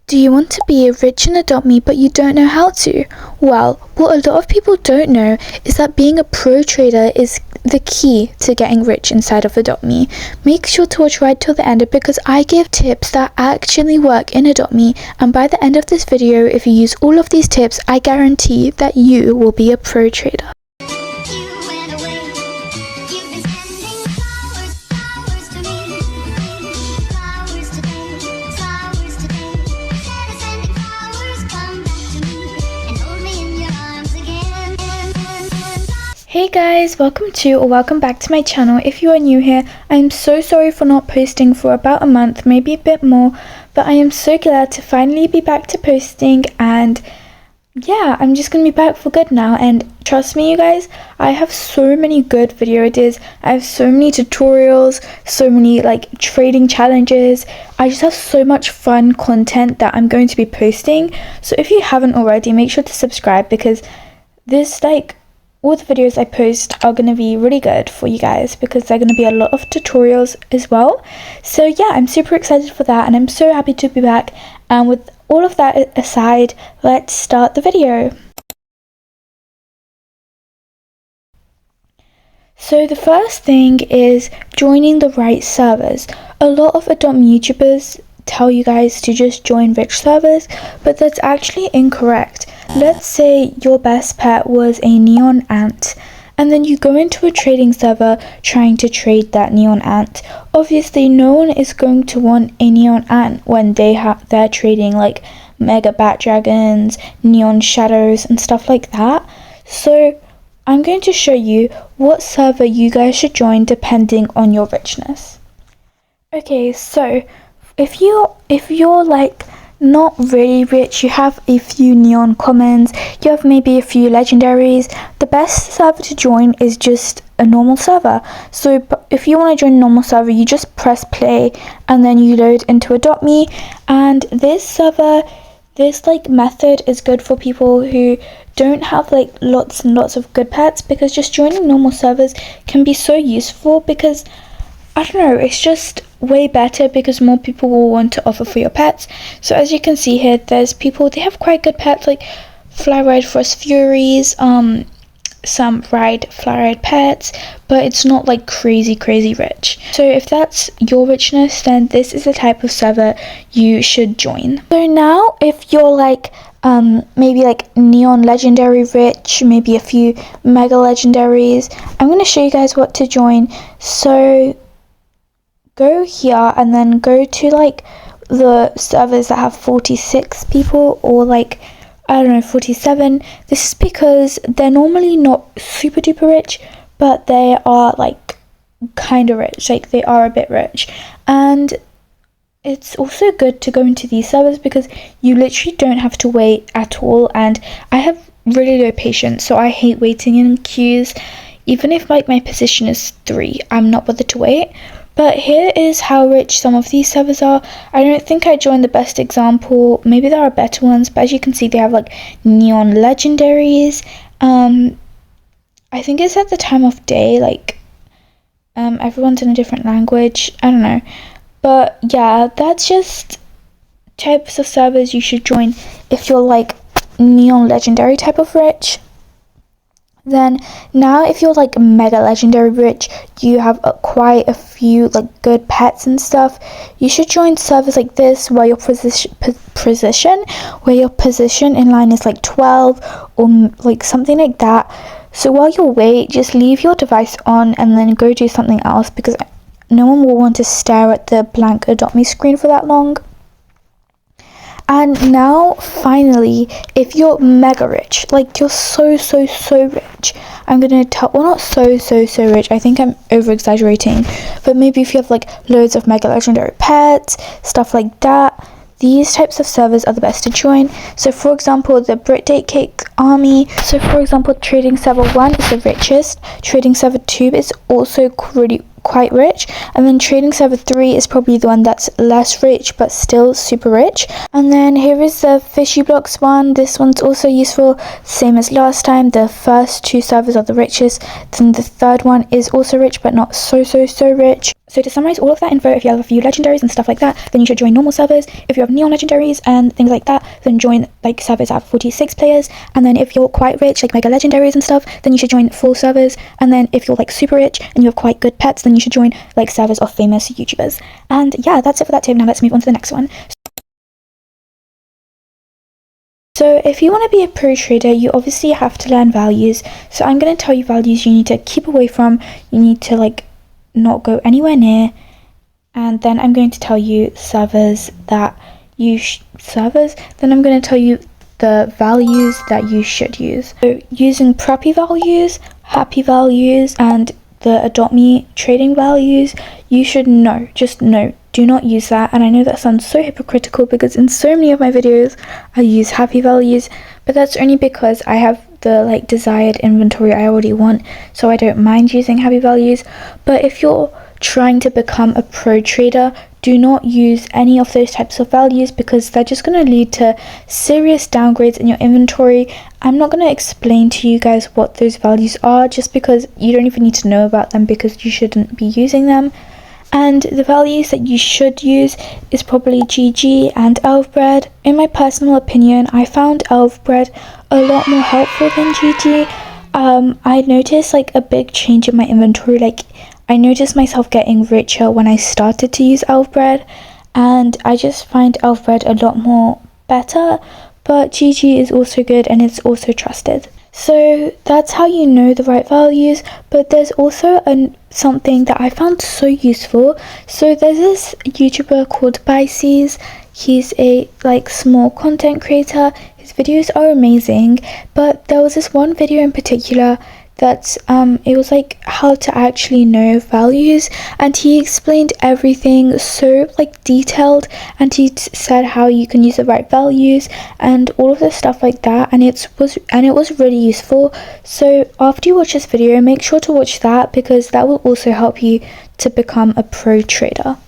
Do you want to be rich in Adopt Me but you don't know how to? Well, what a lot of people don't know is that being a pro trader is the key to getting rich inside of Adopt Me. Make sure to watch right till the end because I give tips that actually work in Adopt Me, and by the end of this video, if you use all of these tips, I guarantee that you will be a pro trader. Hey guys, welcome back to my channel. If you are new here, I am so sorry for not posting for about a month, maybe a bit more, but I am so glad to finally be back to posting, and yeah, I'm just gonna be back for good now. And trust me you guys, I have so many good video ideas. I have so many tutorials, so many like trading challenges. I just have so much fun content that I'm going to be posting. So if you haven't already, make sure to subscribe because this all the videos I post are going to be really good for you guys because they're going to be a lot of tutorials as well. So yeah, I'm super excited for that and I'm so happy to be back. And with all of that aside, let's start the video. So the first thing is joining the right servers. A lot of Adopt Me YouTubers tell you guys to just join rich servers, but that's actually incorrect. Let's say your best pet was a neon ant, and then you go into a trading server trying to trade that neon ant. Obviously, no one is going to want a neon ant when they're trading like mega bat dragons, neon shadows, and stuff like that. So I'm going to show you what server you guys should join depending on your richness. Okay, so if you're like not really rich, you have a few neon commons, you have maybe a few legendaries, the best server to join is just a normal server. So if you want to join a normal server, you just press play and then you load into Adopt Me. And this method is good for people who don't have like lots and lots of good pets, because just joining normal servers can be so useful because I don't know, it's just way better because more people will want to offer for your pets. So as you can see here, there's people, they have quite good pets like fly ride frost furies, some ride fly ride pets, but it's not like crazy rich. So if that's your richness, then this is the type of server you should join. So now if you're like maybe like neon legendary rich, maybe a few mega legendaries, I'm going to show you guys what to join. So go here and then go to like the servers that have 46 people or like, I don't know, 47. This is because they're normally not super duper rich, but they are like kind of rich, like they are a bit rich. And it's also good to go into these servers because you literally don't have to wait at all, and I have really low patience, so I hate waiting in queues. Even if like my position is 3, I'm not bothered to wait. But here is how rich some of these servers are. I don't think I joined the best example. Maybe there are better ones, but as you can see, they have like neon legendaries. I think it's at the time of day, like everyone's in a different language. I don't know. But yeah, that's just types of servers you should join if you're like neon legendary type of rich. Then now if you're like mega legendary rich, you have quite a few like good pets and stuff, you should join servers like this where your position in line is like 12 or like something like that. So while you wait, just leave your device on and then go do something else because no one will want to stare at the blank Adopt Me screen for that long. And now finally, if you're mega rich, like you're so rich, I'm gonna tell, well, not so rich, I think I'm over exaggerating, but maybe if you have like loads of mega legendary pets, stuff like that, these types of servers are the best to join. So for example, the Brit Date Cake Army. So for example, trading server 1 is the richest, trading server 2 is also quite rich, and then trading server 3 is probably the one that's less rich but still super rich. And then here is the fishy blocks one. This one's also useful, same as last time. The first 2 servers are the richest, then the third one is also rich but not so rich. So to summarize all of that info, if you have a few legendaries and stuff like that, then you should join normal servers. If you have neon legendaries and things like that, then join like servers at 46 players. And then if you're quite rich, like mega legendaries and stuff, then you should join full servers. And then if you're like super rich and you have quite good pets, then you should join like servers of famous YouTubers. And yeah, that's it for that tip. Now let's move on to the next one. So if you want to be a pro trader, you obviously have to learn values. So I'm going to tell you values you need to keep away from. You need to like not go anywhere near. And then I'm going to tell you servers that you then I'm going to tell you the values that you should use. So using preppy values, happy values, and the adopt me trading values, you should know, just know, do not use that. And I know that sounds so hypocritical because in so many of my videos I use happy values, but that's only because I have the like desired inventory I already want, so I don't mind using happy values. But if you're trying to become a pro trader, do not use any of those types of values because they're just going to lead to serious downgrades in your inventory. I'm not going to explain to you guys what those values are just because you don't even need to know about them because you shouldn't be using them. And the values that you should use is probably GG and elf bread. In my personal opinion, I found elf bread a lot more helpful than GG. I noticed like a big change in my inventory. Like I noticed myself getting richer when I started to use elf bread, and I just find elf bread a lot more better. But GG is also good and it's also trusted. So that's how you know the right values. But there's also something that I found so useful. So there's this YouTuber called Bices. He's a like small content creator. His videos are amazing, but there was this one video in particular that it was like how to actually know values, and he explained everything so like detailed, and he said how you can use the right values and all of the stuff like that, and it was really useful. So after you watch this video, make sure to watch that because that will also help you to become a pro trader.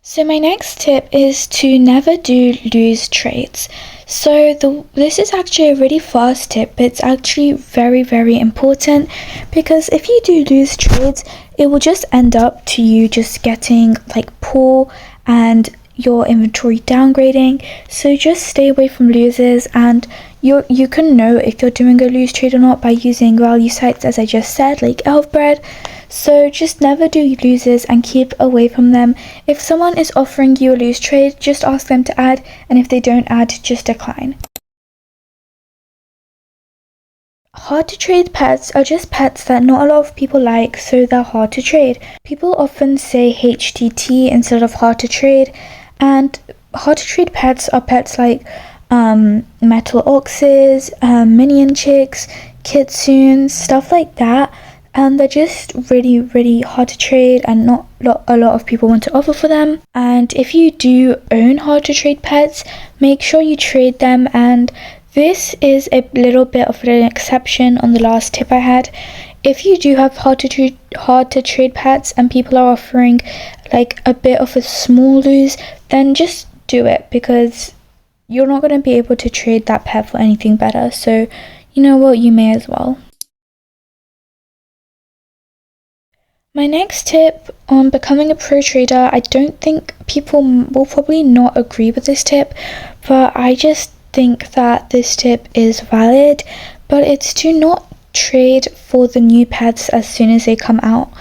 So my next tip is to never do lose trades. So this is actually a really fast tip, but it's actually very, very important because if you do lose trades, it will just end up to you just getting like poor and your inventory downgrading. So just stay away from losers, and you can know if you're doing a lose trade or not by using value sites, as I just said, like elf bread. So just never do losers and keep away from them. If someone is offering you a loose trade, just ask them to add, and if they don't add, just decline. Hard to trade pets are just pets that not a lot of people like, so they're hard to trade. People often say HTT instead of hard to trade, and hard to trade pets are pets like metal oxes, minion chicks, kitsunes, stuff like that. And they're just really, really hard to trade, and not a lot of people want to offer for them. And if you do own hard to trade pets, make sure you trade them. And this is a little bit of an exception on the last tip I had. If you do have hard to trade pets and people are offering like a bit of a small lose, then just do it because you're not going to be able to trade that pet for anything better. So you know what, you may as well. My next tip on becoming a pro trader, I don't think people will probably not agree with this tip, but I just think that this tip is valid, but it's to not trade for the new pets as soon as they come out.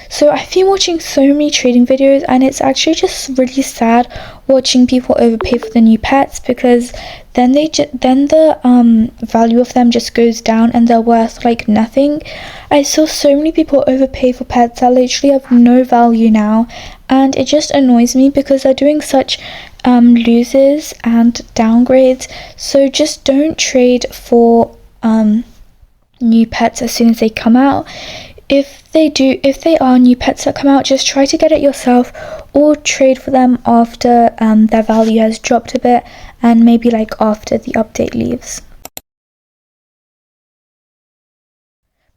So I've been watching so many trading videos, and it's actually just really sad watching people overpay for the new pets because then the value of them just goes down and they're worth like nothing. I saw so many people overpay for pets that literally have no value now, and it just annoys me because they're doing such losses and downgrades. So just don't trade for new pets as soon as they come out. If they are new pets that come out, just try to get it yourself or trade for them after their value has dropped a bit, and maybe like after the update leaves.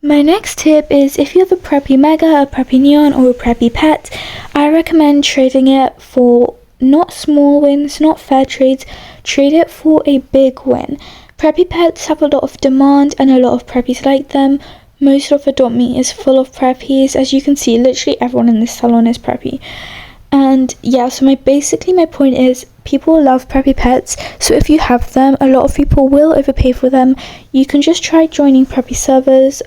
My next tip is if you have a preppy mega, a preppy neon, or a preppy pet, I recommend trading it for not small wins, not fair trades. Trade it for a big win. Preppy pets have a lot of demand and a lot of preppies like them. most of Adopt Me is full of preppies. As you can see, literally everyone in this salon is preppy. And yeah, so my point is, people love preppy pets, so if you have them, a lot of people will overpay for them. You can just try joining preppy servers.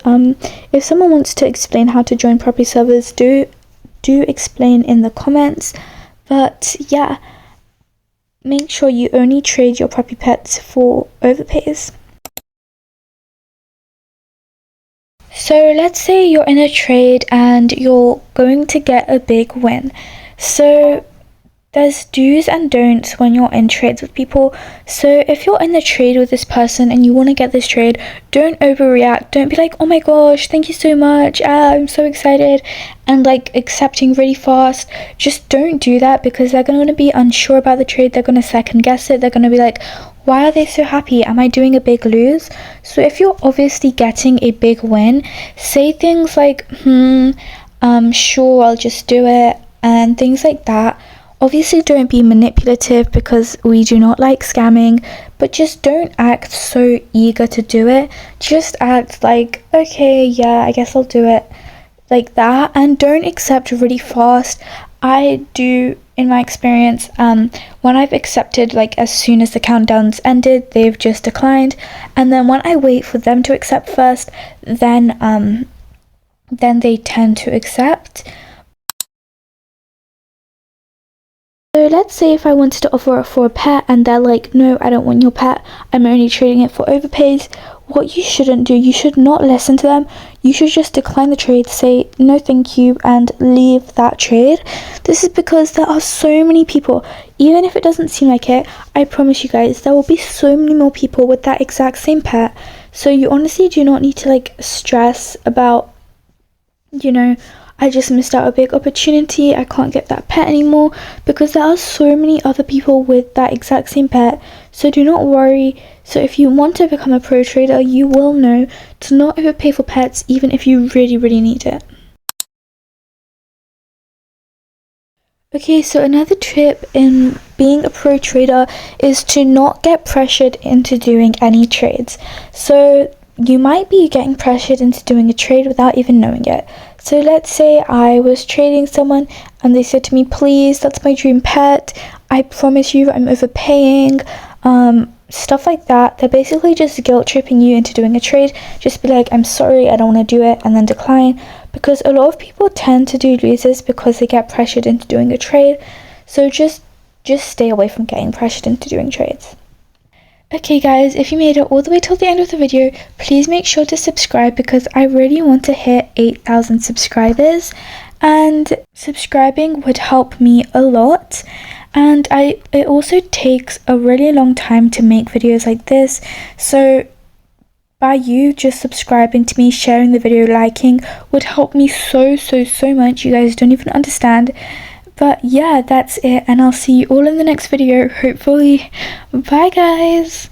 If someone wants to explain how to join preppy servers, do explain in the comments. But yeah, make sure you only trade your preppy pets for overpays. So let's say you're in a trade and you're going to get a big win. So there's do's and don'ts when you're in trades with people. So if you're in the trade with this person and you want to get this trade, don't overreact. Don't be like, oh my gosh, thank you so much, I'm so excited, and like accepting really fast. Just don't do that, because they're going to be unsure about the trade. They're going to second guess it. They're going to be like, why are they so happy? Am I doing a big lose? So if you're obviously getting a big win, say things like, sure, I'll just do it, and things like that. Obviously, don't be manipulative, because we do not like scamming, but just don't act so eager to do it. Just act like, okay, yeah, I guess I'll do it, like that, and don't accept really fast. I do, in my experience, when I've accepted, like as soon as the countdown's ended, they've just declined, and then when I wait for them to accept first, then they tend to accept. So let's say if I wanted to offer it for a pet and they're like, no, I don't want your pet, I'm only trading it for overpays. What you shouldn't do, you should not listen to them. You should just decline the trade, say no thank you, and leave that trade. This is because there are so many people, even if it doesn't seem like it, I promise you guys, there will be so many more people with that exact same pet. So you honestly do not need to like stress about, I just missed out a big opportunity, I can't get that pet anymore, because there are so many other people with that exact same pet. So do not worry. So if you want to become a pro trader, you will know to not overpay for pets, even if you really, really need it. Okay, so another tip in being a pro trader is to not get pressured into doing any trades. So you might be getting pressured into doing a trade without even knowing it. So let's say I was trading someone and they said to me, please, that's my dream pet, I promise you I'm overpaying, stuff like that. They're basically just guilt tripping you into doing a trade. Just be like, I'm sorry, I don't want to do it, and then decline, because a lot of people tend to do losers because they get pressured into doing a trade. So just stay away from getting pressured into doing trades. Okay guys, if you made it all the way till the end of the video, please make sure to subscribe, because I really want to hit 8,000 subscribers, and subscribing would help me a lot. And it also takes a really long time to make videos like this, so by you just subscribing to me, sharing the video, liking, would help me so much. You guys don't even understand. But yeah, that's it, and I'll see you all in the next video, hopefully. Bye guys!